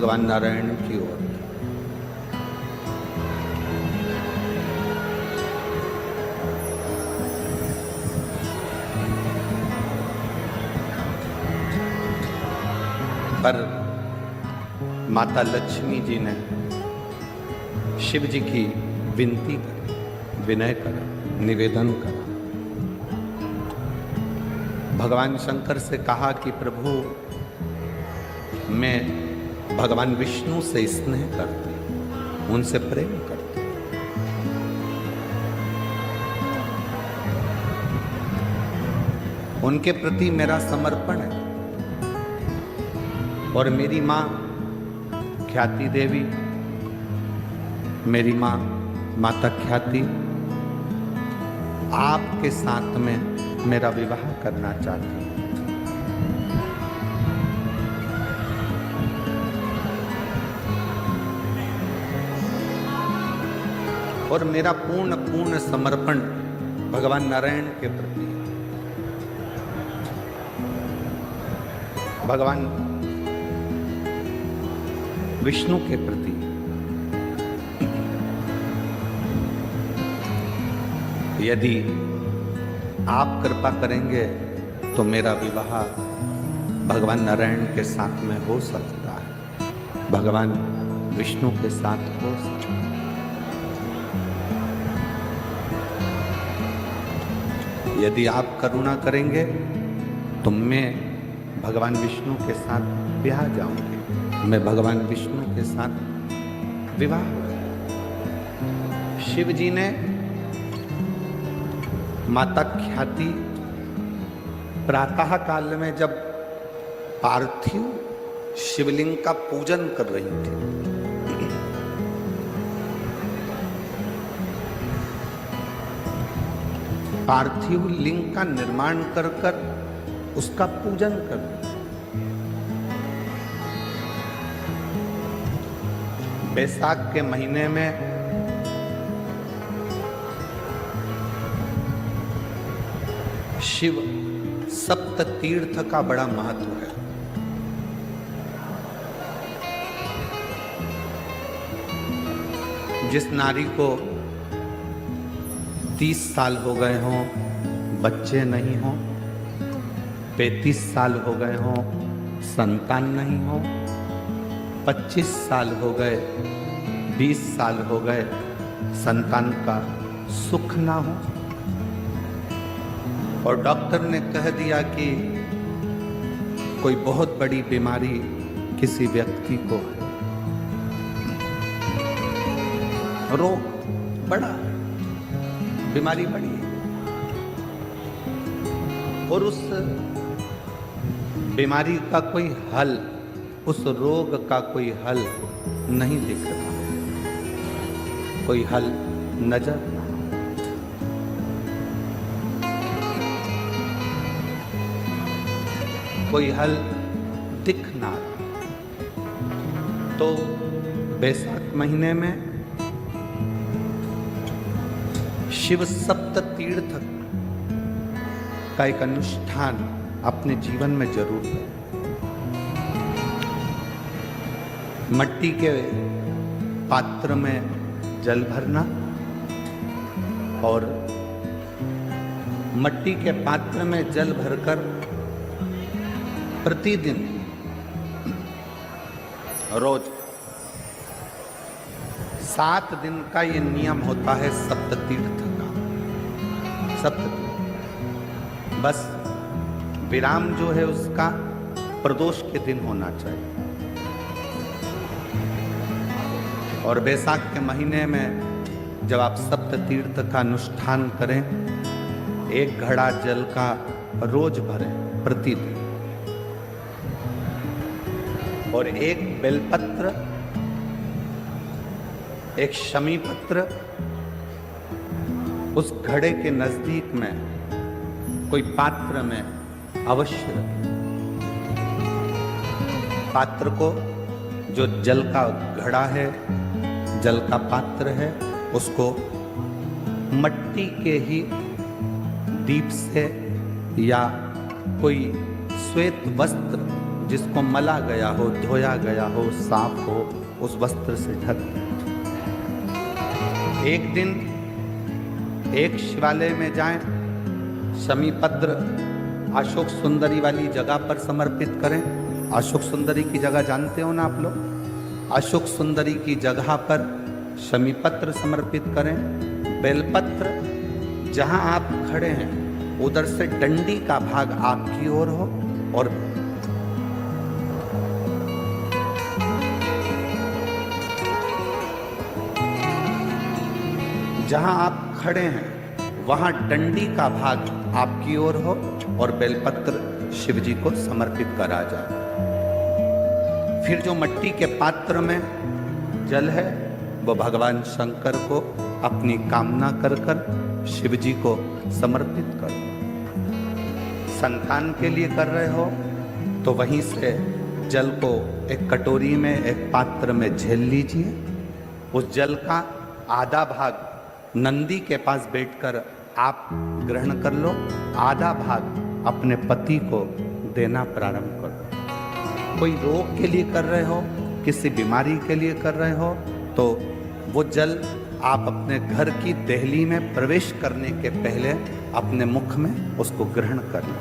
भगवान नारायण की ओर। पर माता लक्ष्मी जी ने शिव जी की विनती करी, विनय करा, निवेदन करा। भगवान शंकर से कहा कि प्रभु, मैं भगवान विष्णु से स्नेह करती हूं, उनसे प्रेम करती हूं। उनके प्रति मेरा समर्पण है। और मेरी मां ख्याति देवी, मेरी मां माता ख्याति आपके साथ में मेरा विवाह करना चाहती है। और मेरा पूर्ण समर्पण भगवान नारायण के प्रति, भगवान विष्णु के प्रति। यदि आप कृपा करेंगे तो मेरा विवाह भगवान नारायण के साथ में हो सकता है, भगवान विष्णु के साथ हो सकता है। यदि आप करुणा करेंगे तो मैं भगवान विष्णु के साथ ब्याह जाऊंगी, मैं भगवान विष्णु के साथ विवाह। शिव जी ने माता ख्याति प्रातः काल में जब पार्थिव शिवलिंग का पूजन कर रही थी, पार्थिव लिंग का निर्माण कर उसका पूजन कर, बैसाख के महीने में शिव सप्त तीर्थ का बड़ा महत्व है। जिस नारी को 30 साल हो गए हों, बच्चे नहीं हों, 35 साल हो गए हों, संतान नहीं हो, 25 साल हो गए, 20 साल हो गए, संतान का सुख ना हो, और डॉक्टर ने कह दिया कि कोई बहुत बड़ी बीमारी किसी व्यक्ति को, रोग बड़ा, बीमारी बड़ी, और उस बीमारी का कोई हल, उस रोग का कोई हल नहीं दिख रहा, कोई हल नजर ना, कोई हल दिख ना रहा। तो बैसाख महीने में शिव सप्त तीर्थ का एक अनुष्ठान अपने जीवन में जरूर है। मट्टी के पात्र में जल भरना और मट्टी के पात्र में जल भरकर प्रतिदिन रोज 7 दिन का ये नियम होता है सप्त तीर्थ का। सप्त बस विराम जो है उसका प्रदोष के दिन होना चाहिए। और बैसाख के महीने में जब आप सप्त तीर्थ का अनुष्ठान करें, 1 घड़ा जल का रोज भरें प्रतिदिन, और 1 बेलपत्र, 1 शमी पत्र उस घड़े के नजदीक में कोई पात्र में अवश्य रखें। पात्र को, जो जल का घड़ा है, जल का पात्र है, उसको मट्टी के ही दीप से या कोई श्वेत वस्त्र जिसको मला गया हो, धोया गया हो, साफ हो, उस वस्त्र से ढक दें। एक दिन एक शिवालय में जाएं, शमीपद्र अशोक सुंदरी वाली जगह पर समर्पित करें। अशोक सुंदरी की जगह जानते हो ना आप लोग? अशोक सुंदरी की जगह पर शमीपत्र समर्पित करें। बेलपत्र जहां आप खड़े हैं उधर से डंडी का भाग आपकी ओर हो और जहां आप खड़े हैं वहां डंडी का भाग आपकी ओर हो और बेलपत्र शिव जी को समर्पित करा जाए। फिर जो मिट्टी के पात्र में जल है वो भगवान शंकर को अपनी कामना कर कर शिव जी को समर्पित करो। संतान के लिए कर रहे हो तो वहीं से जल को एक कटोरी में, एक पात्र में झेल लीजिए। उस जल का आधा भाग नंदी के पास बैठकर आप ग्रहण कर लो, आधा भाग अपने पति को देना प्रारंभ करो। कोई रोग के लिए कर रहे हो, किसी बीमारी के लिए कर रहे हो तो वो जल आप अपने घर की देहली में प्रवेश करने के पहले अपने मुख में उसको ग्रहण कर लो।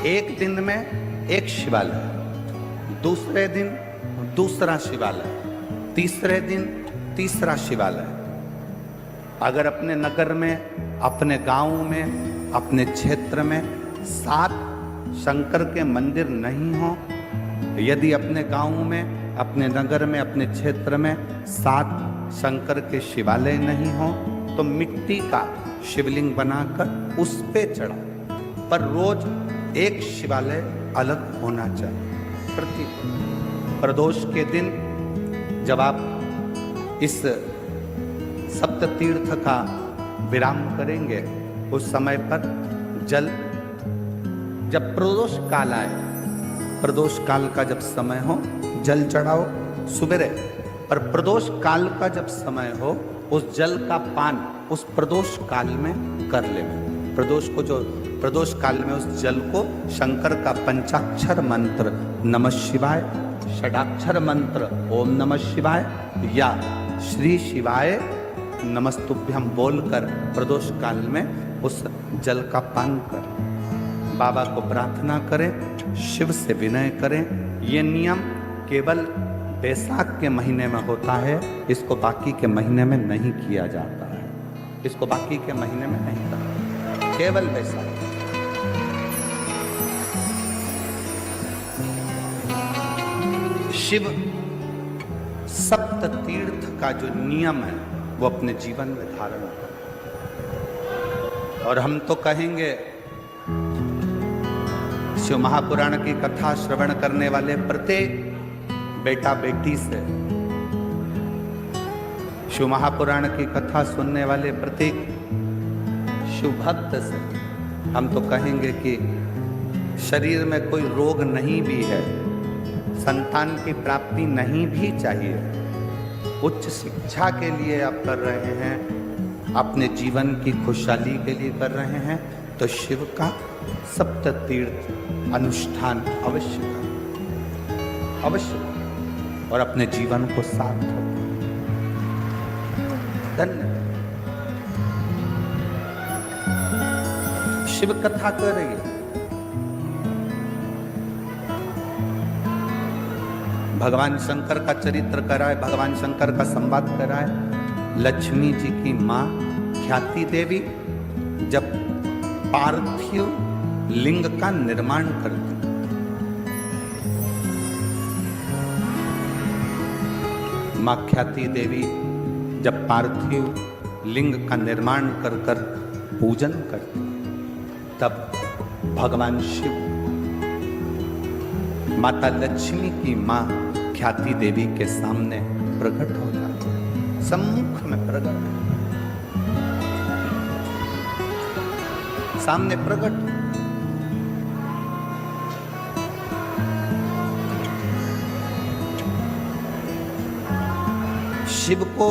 एक दिन में एक शिवालय, दूसरे दिन दूसरा शिवालय, तीसरे दिन तीसरा शिवालय। अगर अपने नगर में, अपने गांव में, अपने क्षेत्र में 7 शंकर के मंदिर नहीं हो, यदि अपने गांव में, अपने नगर में, अपने क्षेत्र में 7 शंकर के शिवालय नहीं हो तो मिट्टी का शिवलिंग बनाकर उस पे चढ़ा, पर रोज एक शिवालय अलग होना चाहिए। प्रति प्रदोष के दिन जब आप इस सप्त तीर्थ का विराम करेंगे उस समय पर जल, जब प्रदोष काल आए, प्रदोष काल का जब समय हो जल चढ़ाओ सुबेरे, पर प्रदोष काल का जब समय हो उस जल का पान उस प्रदोष काल में कर ले। प्रदोष को जो प्रदोष काल में उस जल को शंकर का पंचाक्षर मंत्र नमः शिवाय, षडाक्षर मंत्र ओम नमः शिवाय या श्री शिवाय नमस्तुभ्यम बोलकर प्रदोष काल में उस जल का पान कर बाबा को प्रार्थना करें, शिव से विनय करें। ये नियम केवल बैसाख के महीने में होता है, इसको बाकी के महीने में नहीं किया जाता है। इसको बाकी के महीने में नहीं करते, केवल बैसाख। शिव सप्त तीर्थ का जो नियम है वो अपने जीवन में धारण करें। और हम तो कहेंगे शिव महापुराण की कथा श्रवण करने वाले प्रत्येक बेटा बेटी से, शिव महापुराण की कथा सुनने वाले प्रत्येक शिव भक्त से हम तो कहेंगे कि शरीर में कोई रोग नहीं भी है, संतान की प्राप्ति नहीं भी चाहिए, उच्च शिक्षा के लिए आप कर रहे हैं, अपने जीवन की खुशहाली के लिए कर रहे हैं, तो शिव का सप्त तीर्थ अनुष्ठान अवश्य करें, अवश्य, और अपने जीवन को सार्थक। धन्यवाद। शिव कथा कर रही है, भगवान शंकर का चरित्र कराए, भगवान शंकर का संवाद कराए। लक्ष्मी जी की मां ख्याति देवी जब पार्थिव लिंग का निर्माण करती, मां ख्याति देवी जब पार्थिव लिंग का निर्माण कर कर पूजन करती, तब भगवान शिव माता लक्ष्मी की मां ख्याति देवी के सामने प्रकट हो जाते, सम्मुख में प्रकट, सामने प्रकट। शिव को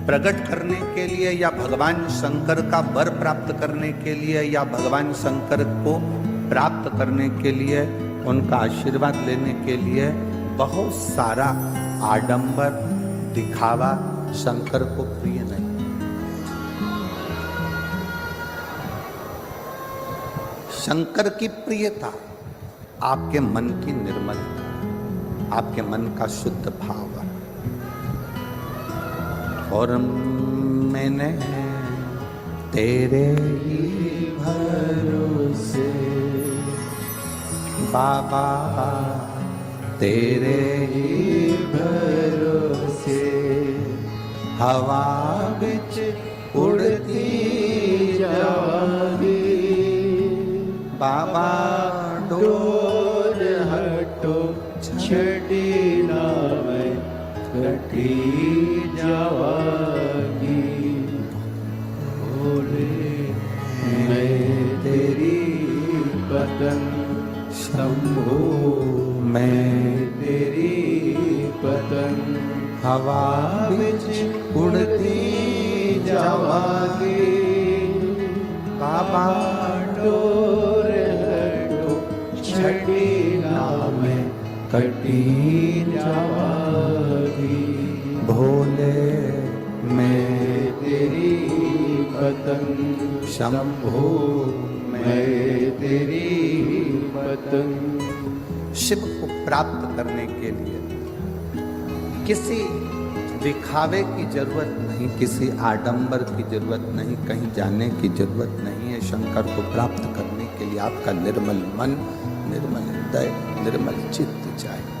प्रकट करने के लिए या भगवान शंकर का वर प्राप्त करने के लिए या भगवान शंकर को प्राप्त करने के लिए, उनका आशीर्वाद लेने के लिए बहुत सारा आडंबर दिखावा शंकर को प्रिय नहीं। शंकर की प्रियता आपके मन की निर्मलता, आपके मन का शुद्ध भाव। और मैंने तेरे ही भरोसे बाबा, तेरे ही भरोसे हवा बिच उड़ती जाऊंगी बाबा, डोर हटो छड़ी ना मैं कटी जाऊंगी। भोले मैं तेरी पतंग शंभो, मैं तेरी पतंग हवा बिच उड़ती जावांगी बाबा, डोर हटो छड़ी ना मैं कटी जावांगी। भोले मैं तेरी पतंग शंभो, मैं तेरी पतंग। शिव को प्राप्त करने के लिए किसी दिखावे की जरूरत नहीं, किसी आडंबर की जरूरत नहीं, कहीं जाने की जरूरत नहीं है। शंकर को प्राप्त करने के लिए आपका निर्मल मन, निर्मल हृदय, निर्मल चित्त चाहिए।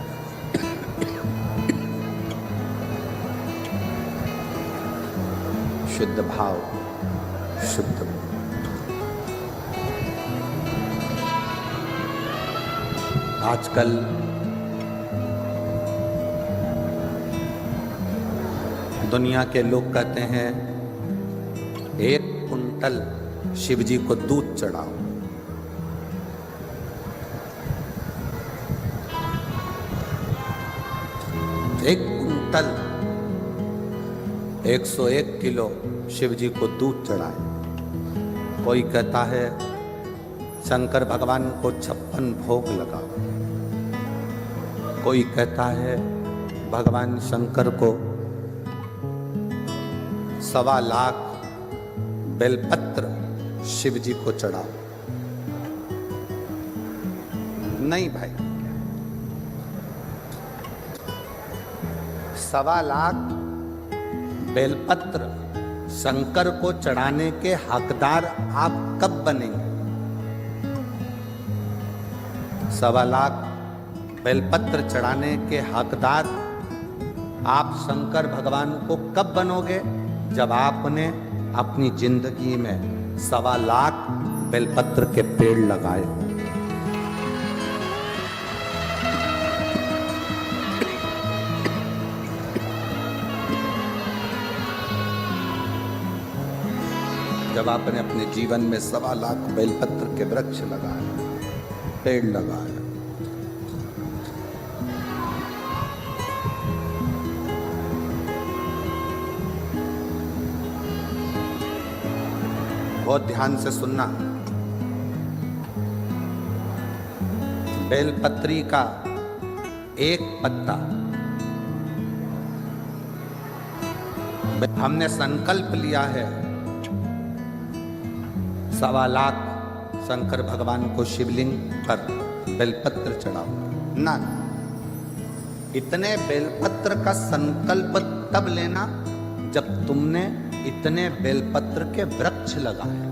शुद्ध भाव, शुद्ध आजकल दुनिया के लोग कहते हैं 1 कुंतल शिव जी को दूध चढ़ाओ। एक कुंतल 101 किलो शिव जी को दूध चढ़ाए। कोई कहता है शंकर भगवान को 56 भोग लगाओ। कोई कहता है भगवान शंकर को 1.25 लाख बेलपत्र शिव जी को चढ़ाओ। नहीं भाई, 1.25 लाख बेलपत्र शंकर को चढ़ाने के हकदार आप कब बनेंगे? 1.25 लाख बेलपत्र चढ़ाने के हकदार आप शंकर भगवान को कब बनोगे? जब आपने अपनी जिंदगी में 1.25 लाख बेलपत्र के पेड़ लगाए। जब आपने अपने जीवन में 1.25 लाख बेलपत्र के वृक्ष लगाए, पेड़ लगाए, बहुत ध्यान से सुनना। बेलपत्री का एक पत्ता हमने संकल्प लिया है 1.25 लाख शंकर भगवान को शिवलिंग पर बेलपत्र चढ़ाओ ना। इतने बेलपत्र का संकल्प तब लेना जब तुमने इतने बेलपत्र के वृक्ष लगाए।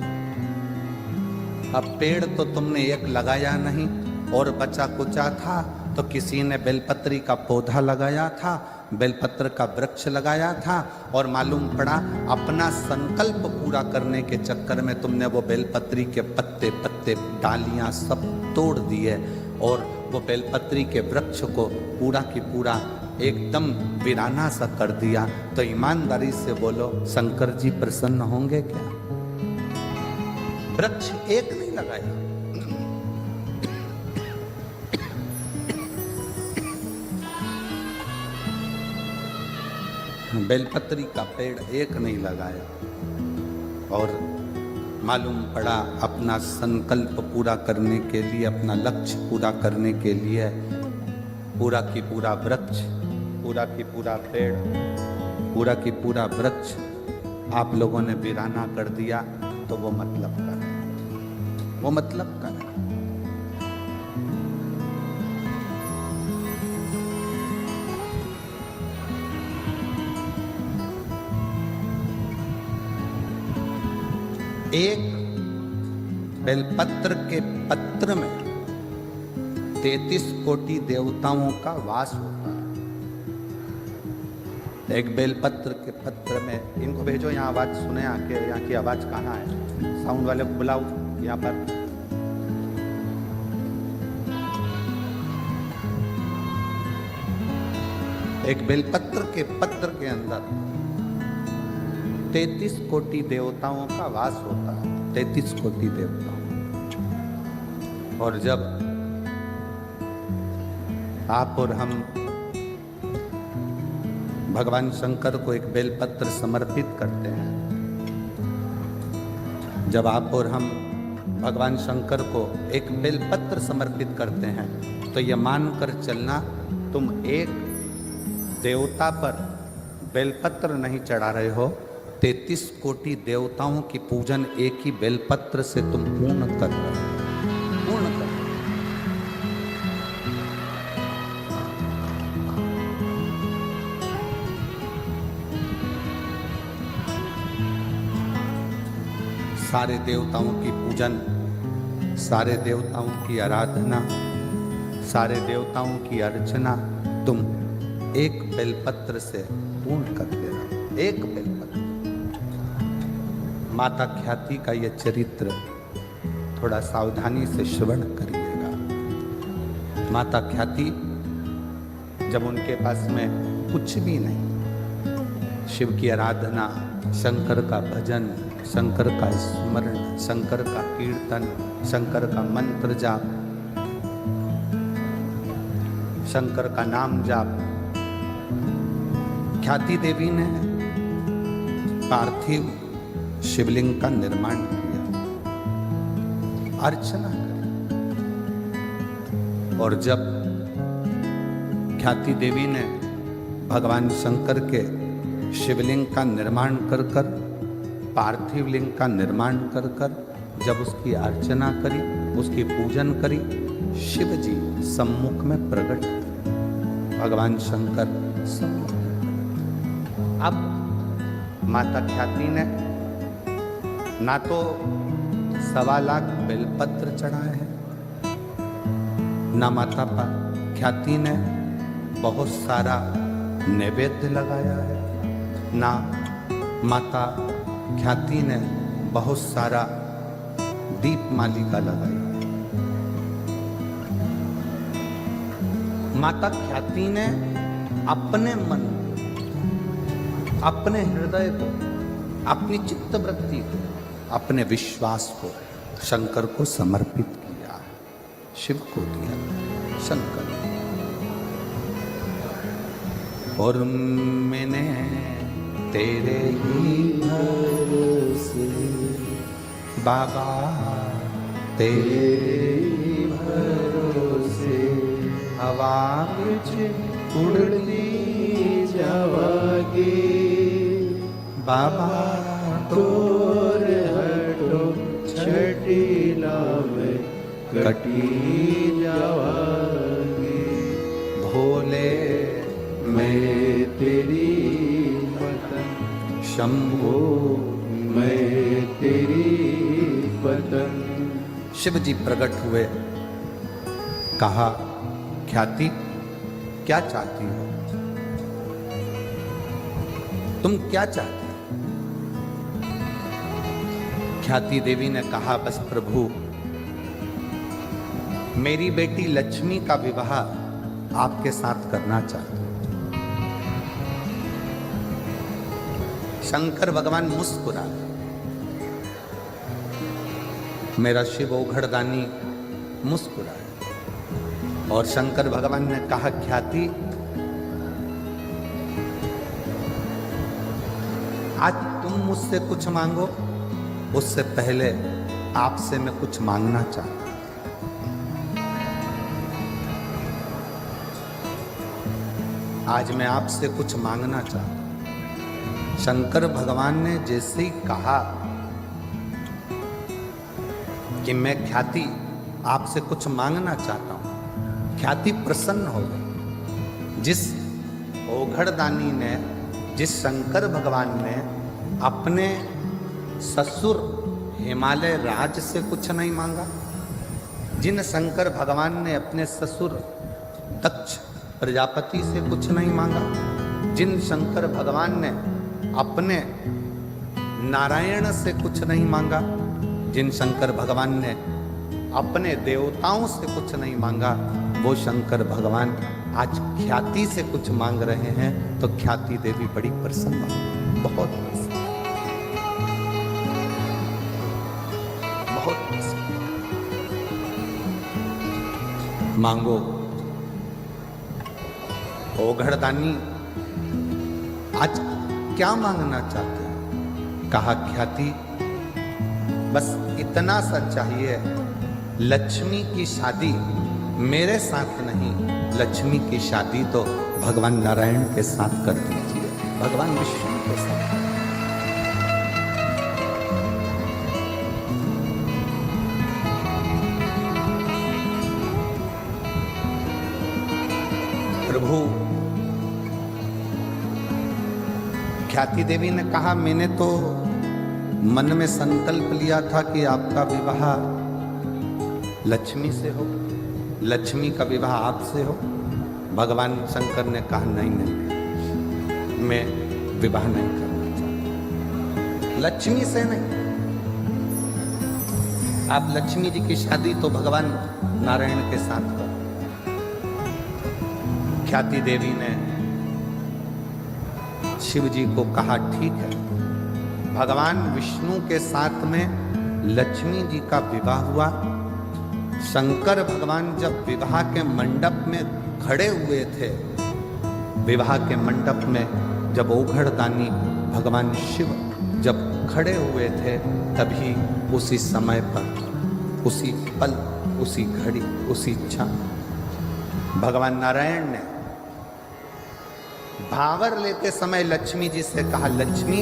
अब पेड़ तो तुमने एक लगाया नहीं और बचा कुचा था, तो किसी ने बेलपत्री का पौधा लगाया था, बेलपत्र का वृक्ष लगाया था, और मालूम पड़ा अपना संकल्प पूरा करने के चक्कर में तुमने वो बेलपत्री के पत्ते पत्ते डालियां सब तोड़ दिए और वो बेलपत्री के वृक्ष को पूरा की पूरा एकदम वीराना सा कर दिया। तो ईमानदारी से बोलो, शंकर जी प्रसन्न होंगे क्या? वृक्ष एक नहीं लगाया, बेलपत्री का पेड़ एक नहीं लगाया, और मालूम पड़ा अपना संकल्प पूरा करने के लिए, अपना लक्ष्य पूरा करने के लिए पूरा की पूरा वृक्ष, पूरा की पूरा पेड़, पूरा की पूरा वृक्ष आप लोगों ने वीराना कर दिया, तो वो मतलब का है, वो मतलब का है। एक बेलपत्र के पत्र में 33 कोटि देवताओं का वास होता है। एक बेलपत्र के पत्र में, इनको भेजो यहाँ आवाज सुने आके, यहाँ की आवाज कहाँ है, साउंड वाले को बुलाओ यहाँ पर। एक बेलपत्र के पत्र के अंदर 33 कोटि देवताओं का वास होता है, 33 कोटि देवताओं। और जब आप और हम भगवान शंकर को एक बेलपत्र समर्पित करते हैं, जब आप और हम भगवान शंकर को एक बेलपत्र समर्पित करते हैं, तो यह मानकर चलना तुम एक देवता पर बेलपत्र नहीं चढ़ा रहे हो, 33 कोटि देवताओं की पूजन एक ही बेलपत्र से तुम पूर्ण कर रहे हो, पूर्ण कर रहे हो। सारे देवताओं की पूजन, सारे देवताओं की आराधना, सारे देवताओं की अर्चना तुम एक बेलपत्र से पूर्ण कर दे रहे हो, एक बेलपत्र। माता ख्याति का यह चरित्र थोड़ा सावधानी से श्रवण करिएगा। माता ख्याति जब उनके पास में कुछ भी नहीं, शिव की आराधना, शंकर का भजन, शंकर का स्मरण, शंकर का कीर्तन, शंकर का मंत्र जाप, शंकर का नाम जाप, ख्याति देवी ने पार्थिव शिवलिंग का निर्माण किया, अर्चना की। और जब ख्याति देवी ने भगवान शंकर के शिवलिंग का निर्माण कर कर, पार्थिव लिंग का निर्माण कर कर जब उसकी अर्चना करी, उसकी पूजन करी, शिव जी सम्मुख में प्रकट, भगवान शंकर सम्मुख। अब माता ख्याति ने ना तो 1.25 लाख बेलपत्र चढ़ाए हैं, ना माता ख्याति ने बहुत सारा नैवेद्य लगाया है, ना माता ख्याति ने बहुत सारा दीप मालिका लगाई। माता ख्याति ने अपने मन, अपने हृदय को, अपनी चित्तवृत्ति को, अपने विश्वास को शंकर को समर्पित किया, शिव को दिया, शंकर। और मैंने तेरे ही भरोसे बाबा, तेरे ही भरोसे हवा में उड़ती जावागे बाबा, तोर हटो छटीला में कटी जावागे। भोले मैं तेरी पतन, शंभो मैं तेरी पतन। शिव जी प्रकट हुए, कहा ख्याति क्या चाहती हो, तुम क्या चाहती हो? ख्याति देवी ने कहा बस प्रभु, मेरी बेटी लक्ष्मी का विवाह आपके साथ करना चाहती हूं। शंकर भगवान मुस्कुराए, मेरा शिव ओघड़दानी मुस्कुराए, और शंकर भगवान ने कहा ख्याति, आज तुम मुझसे कुछ मांगो, उससे पहले आपसे मैं कुछ मांगना चाहता हूं। आज मैं आपसे कुछ मांगना चाहता हूं। शंकर भगवान ने जैसे ही कहा कि मैं ख्याति आपसे कुछ मांगना चाहता हूं, ख्याति प्रसन्न हो गई। जिस ओघड़दानी ने, जिस शंकर भगवान ने अपने ससुर हिमालय राज से कुछ नहीं मांगा, जिन शंकर भगवान ने अपने ससुर दक्ष प्रजापति से कुछ नहीं मांगा, जिन शंकर भगवान ने अपने नारायण से कुछ नहीं मांगा, जिन शंकर भगवान ने अपने देवताओं से कुछ नहीं मांगा, वो शंकर भगवान आज ख्याति से कुछ मांग रहे हैं। तो ख्याति देवी बड़ी प्रसन्न, बहुत प्रसन्न, बहुत प्रसन्न। मांगो। ओघड़दानी आज क्या मांगना चाहते हैं? कहा ख्याति बस इतना सा चाहिए, लक्ष्मी की शादी मेरे साथ नहीं, लक्ष्मी की शादी तो भगवान नारायण के साथ कर दीजिए, भगवान विष्णु के साथ। प्रभु, ख्याति देवी ने कहा मैंने तो मन में संकल्प लिया था कि आपका विवाह लक्ष्मी से हो, लक्ष्मी का विवाह आपसे हो। भगवान शंकर ने कहा नहीं नहीं, मैं विवाह नहीं करना चाहता, लक्ष्मी से नहीं। आप लक्ष्मी जी की शादी तो भगवान नारायण के साथ करो। ख्याति देवी ने शिव जी को कहा ठीक है। भगवान विष्णु के साथ में लक्ष्मी जी का विवाह हुआ। शंकर भगवान जब विवाह के मंडप में खड़े हुए थे, विवाह के मंडप में जब ओघड़दानी भगवान शिव जब खड़े हुए थे, तभी उसी समय पर, उसी पल, उसी घड़ी, उसी क्षण भगवान नारायण ने भावर लेते समय लक्ष्मी जी से कहा, लक्ष्मी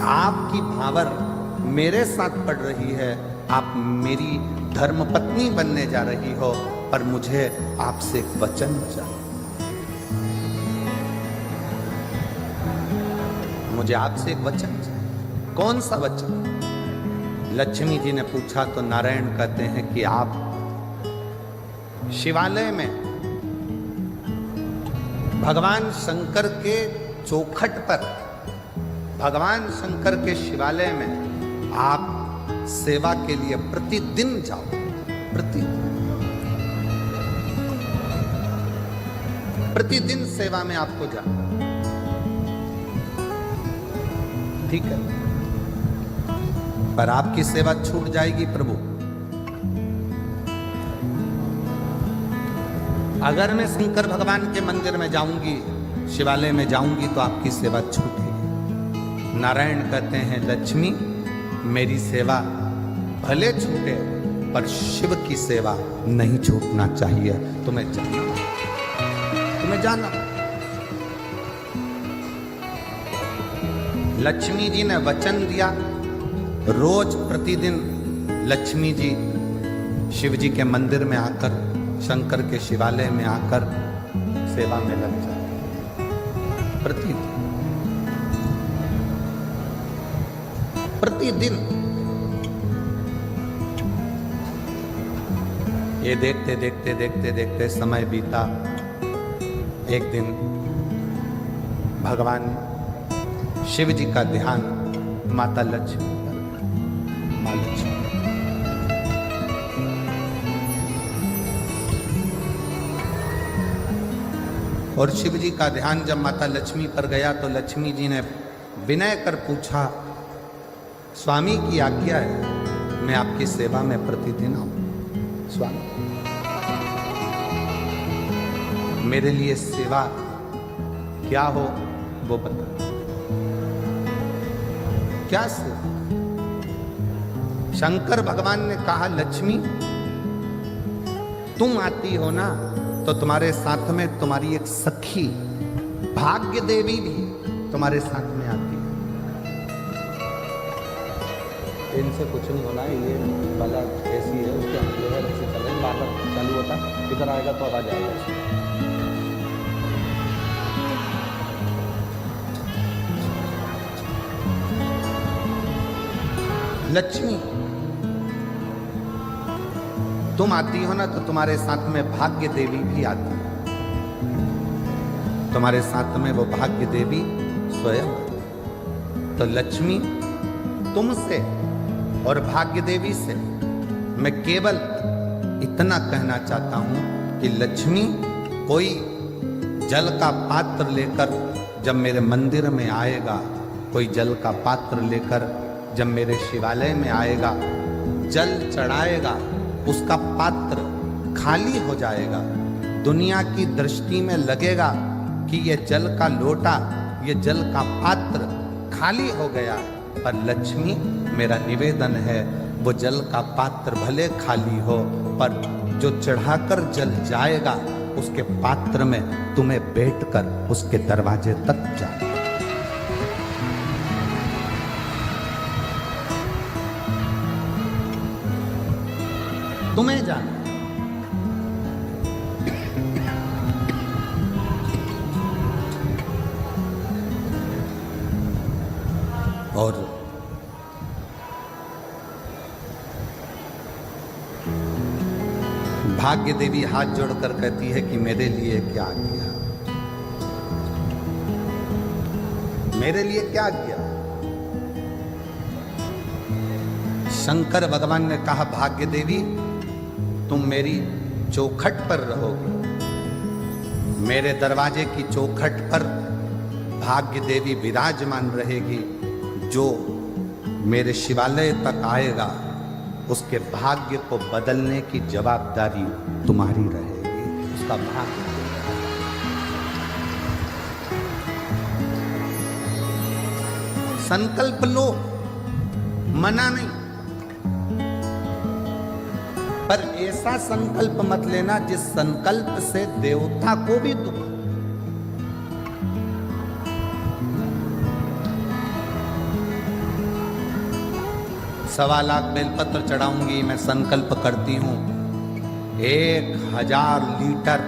आपकी भावर मेरे साथ पड़ रही है, आप मेरी धर्मपत्नी बनने जा रही हो, पर मुझे आपसे एक वचन चाहिए, मुझे आपसे एक वचन चाहिए। कौन सा वचन? लक्ष्मी जी ने पूछा तो नारायण कहते हैं कि आप शिवालय में भगवान शंकर के चौखट पर, भगवान शंकर के शिवालय में आप सेवा के लिए प्रतिदिन जाओ, प्रतिदिन सेवा में आपको जाना, ठीक है? पर आपकी सेवा छूट जाएगी प्रभु। अगर मैं शंकर भगवान के मंदिर में जाऊंगी, शिवालय में जाऊंगी, तो आपकी सेवा छूटेगी। नारायण कहते हैं लक्ष्मी मेरी सेवा भले छूटे, पर शिव की सेवा नहीं छूटना चाहिए। तुम्हें जाना, तुम्हें जाना। लक्ष्मी जी ने वचन दिया, रोज प्रतिदिन लक्ष्मी जी शिव जी के मंदिर में आकर, शंकर के शिवालय में आकर सेवा में लग जाते। प्रतिदिन ये देखते देखते देखते देखते समय बीता। एक दिन भगवान शिव जी का ध्यान माता लक्ष्मी पर, माँ लक्ष्मी, और शिव जी का ध्यान जब माता लक्ष्मी पर गया तो लक्ष्मी जी ने विनय कर पूछा, स्वामी की आज्ञा है मैं आपकी सेवा में प्रतिदिन आऊं। स्वामी मेरे लिए सेवा क्या हो वो बता। क्या सेवा? शंकर भगवान ने कहा, लक्ष्मी तुम आती हो ना, तो तुम्हारे साथ में तुम्हारी एक सखी भाग्य देवी भी तुम्हारे साथ में आती है। इनसे कुछ नहीं होना है, ये वाला ऐसी है, उसके अंदर ऐसे चल रहे, बार बार चालू होता, इधर आएगा तो आवाज आएगा। लक्ष्मी तुम आती हो ना, तो तुम्हारे साथ में भाग्य देवी भी आती है। तुम्हारे साथ में वो भाग्य देवी स्वयं। तो लक्ष्मी तुमसे और भाग्य देवी से मैं केवल इतना कहना चाहता हूं कि लक्ष्मी कोई जल का पात्र लेकर जब मेरे मंदिर में आएगा, कोई जल का पात्र लेकर जब मेरे शिवालय में आएगा, जल चढ़ाएगा, उसका पात्र खाली हो जाएगा। दुनिया की दृष्टि में लगेगा कि ये जल का लोटा, ये जल का पात्र खाली हो गया, पर लक्ष्मी मेरा निवेदन है, वो जल का पात्र भले खाली हो, पर जो चढ़ाकर जल जाएगा उसके पात्र में तुम्हें बैठकर उसके दरवाजे तक जाए। तुम्हें जाना। और भाग्य देवी हाथ जोड़कर कहती है कि मेरे लिए क्या किया, मेरे लिए क्या किया। शंकर भगवान ने कहा, भाग्य देवी तुम मेरी चौखट पर रहोगी, मेरे दरवाजे की चौखट पर भाग्य देवी विराजमान रहेगी। जो मेरे शिवालय तक आएगा उसके भाग्य को बदलने की जवाबदारी तुम्हारी रहेगी, उसका भाग्य। संकल्प लो, मना नहीं, पर ऐसा संकल्प मत लेना जिस संकल्प से देवता को भी दुख। सवा लाख बेलपत्र चढ़ाऊंगी, मैं संकल्प करती हूं 1000 लीटर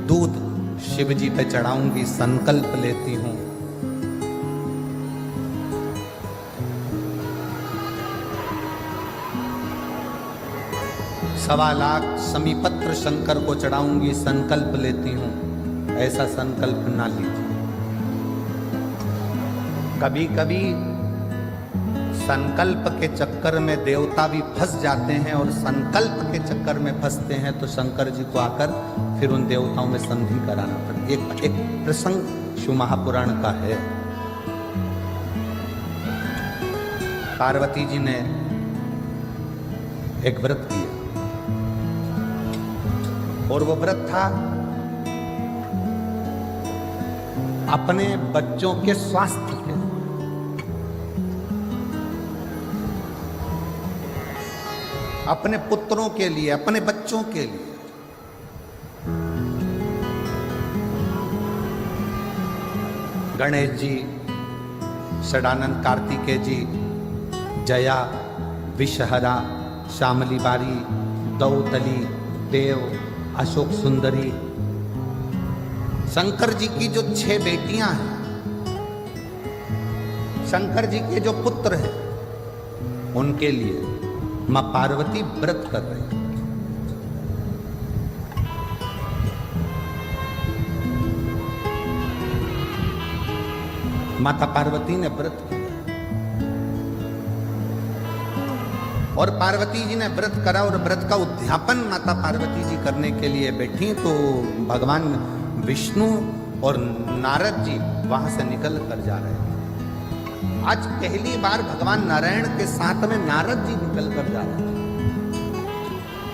दूध शिव जी पे चढ़ाऊंगी, संकल्प लेती हूं। सवा लाख समीपत्र शंकर को चढ़ाऊंगी, संकल्प लेती हूं। ऐसा संकल्प ना लीजिए। कभी कभी संकल्प के चक्कर में देवता भी फंस जाते हैं, और संकल्प के चक्कर में फंसते हैं तो शंकर जी को आकर फिर उन देवताओं में संधि कराना पड़ता। एक प्रसंग शिव महापुराण का है। पार्वती जी ने एक व्रत किया, और वो व्रत था अपने बच्चों के स्वास्थ्य के। अपने पुत्रों के लिए, अपने बच्चों के लिए। गणेश जी, षडानंद कार्तिकेय जी, जया, विषहरा, श्यामली बारी, दौतली, देव, अशोक सुंदरी, शंकर जी की जो 6 बेटियां हैं, शंकर जी के जो पुत्र हैं, उनके लिए मां पार्वती व्रत कर रही है। माता पार्वती ने व्रत किया, और पार्वती जी ने व्रत करा, और व्रत का उद्यापन माता पार्वती जी करने के लिए बैठी तो भगवान विष्णु और नारद जी वहां से निकल कर जा रहे हैं। आज पहली बार भगवान नारायण के साथ में नारद जी निकल कर जा रहे हैं।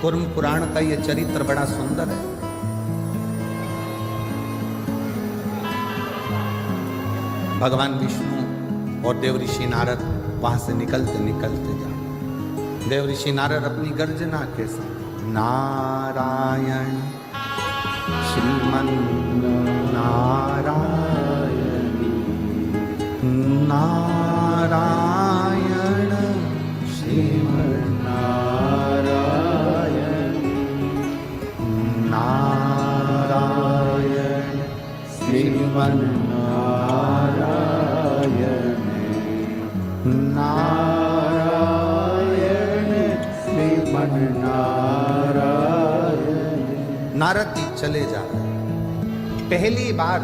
कुर्म पुराण का यह चरित्र बड़ा सुंदर है। भगवान विष्णु और देव ऋषि नारद वहां से निकलते निकलते जा रहे हैं। देव ऋषि नारद अपनी गर्जना के साथ नारायण श्रीमन नारायण नारायण श्रीमन नारायण नारायण श्रीमन नारायण नारायण श्रीमन नारायण। नारद जी चले जा रहे। पहली बार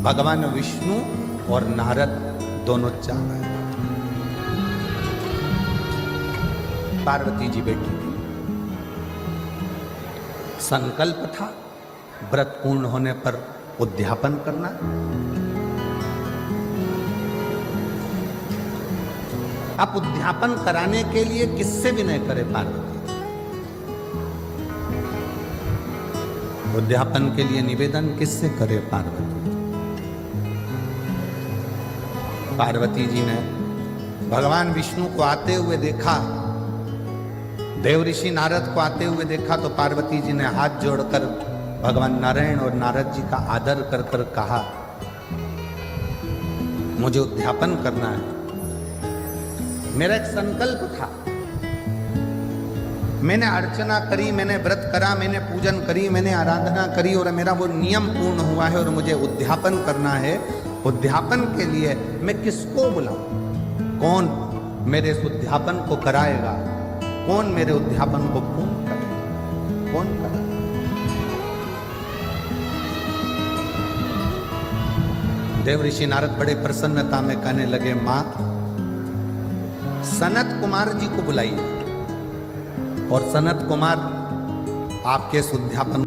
भगवान विष्णु और नारद दोनों जा रहे। पार्वती जी बैठी थी। संकल्प था व्रत पूर्ण होने पर उद्यापन करना। आप उद्यापन कराने के लिए किससे विनय करे पार्वती? उद्यापन के लिए निवेदन किससे करे पार्वती? पार्वती जी ने भगवान विष्णु को आते हुए देखा, देव ऋषि नारद को आते हुए देखा, तो पार्वती जी ने हाथ जोड़कर भगवान नारायण और नारद जी का आदर कर कर कहा, मुझे उद्यापन करना है। मेरा एक संकल्प था, मैंने अर्चना करी, मैंने व्रत करा, मैंने पूजन करी, मैंने आराधना करी और मेरा वो नियम पूर्ण हुआ है और मुझे उद्यापन करना है। उद्यापन के लिए मैं किसको बुलाऊं? कौन मेरे इस उद्यापन को कराएगा? कौन मेरे उद्यापन को पूर्ण करेगा? कौन करेगा? देव ऋषि नारद बड़े प्रसन्नता में कहने लगे, मां सनत कुमार जी को बुलाइए और सनत कुमार आपके इस उद्यापन